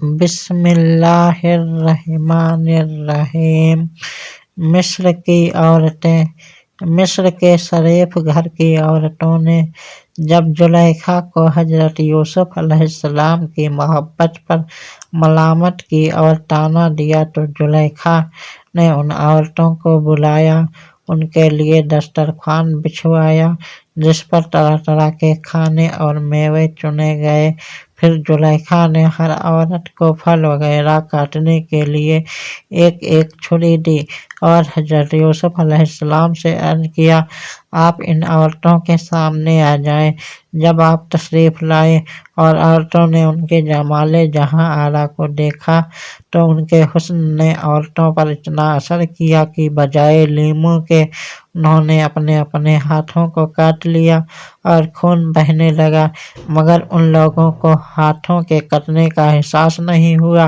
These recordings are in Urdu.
بسم اللہ الرحمن الرحیم۔ مصر کے شریف گھر کی عورتوں نے جب زلیخا کو حضرت یوسف علیہ السلام کی محبت پر ملامت کی اور طعنہ دیا تو زلیخا نے ان عورتوں کو بلایا، ان کے لیے دسترخوان بچھوایا جس پر طرح طرح کے کھانے اور میوے چنے گئے۔ پھر زلیخا نے ہر عورت کو پھل وغیرہ کاٹنے کے لیے ایک ایک چھری دی اور حضرت یوسف علیہ السلام سے عرض کیا، آپ ان عورتوں کے سامنے آ جائیں۔ جب آپ تشریف لائے اور عورتوں نے ان کے جمال جہاں آرا کو دیکھا تو ان کے حسن نے عورتوں پر اتنا اثر کیا کہ بجائے لیموں کے انہوں نے اپنے اپنے ہاتھوں کو کاٹ لیا اور خون بہنے لگا، مگر ان لوگوں کو ہاتھوں کے کٹنے کا احساس نہیں ہوا،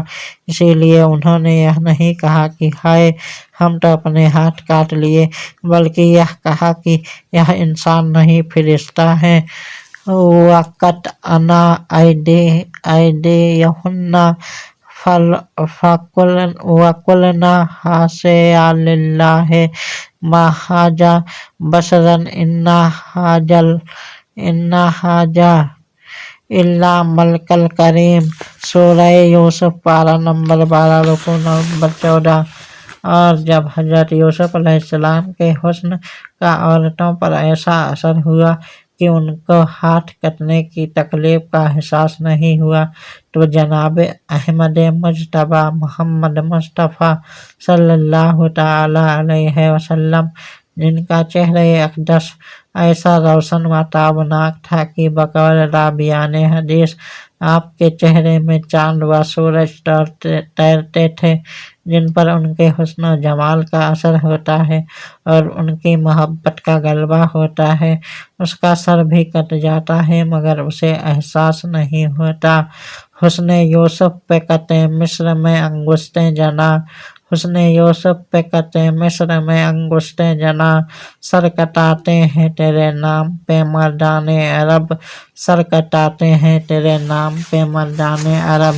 اسی لیے انہوں نے یہ نہیں کہا کہ ہائے ہم تو اپنے ہاتھ کاٹ لیے، بلکہ یہ کہا کہ یہ انسان نہیں فرشتہ ہیں۔ وَقَطَعْنَا أَيْدِيَهُنَّ وَقُلْنَا حَاشَا لِلَّهِ مَا هَٰذَا بَشَرًا إِنْ هَٰذَا إِلَّا مَلَكٌ كَرِيمٌ۔ سورہ یوسف پارہ نمبر 12 رکوع نمبر 14۔ اور جب حضرت یوسف علیہ السلام کے حسن کا عورتوں پر ایسا اثر ہوا کہ ان کو ہاتھ کٹنے کی تکلیف کا احساس نہیں ہوا تو جناب احمد مجتبیٰ محمد مصطفیٰ صلی اللہ تعالیٰ علیہ وسلم، جن کا چہرہ اقدس ایسا روشن و تابناک تھا کہ بقول راویان حدیث آپ کے چہرے میں چاند و سورج تیرتے تھے، جن پر ان کے حسن و جمال کا اثر ہوتا ہے اور ان کی محبت کا غلبہ ہوتا ہے، اس کا سر بھی کٹ جاتا ہے مگر اسے احساس نہیں ہوتا۔ حسن یوسف پہ قطع مصر میں انگشتیں جناں، حسن یوسف پہ قطع مصر میں انگشتیں جناں، سر کٹاتے ہیں تیرے نام پہ مردان عرب، سر کٹاتے ہیں تیرے نام پہ مردان عرب۔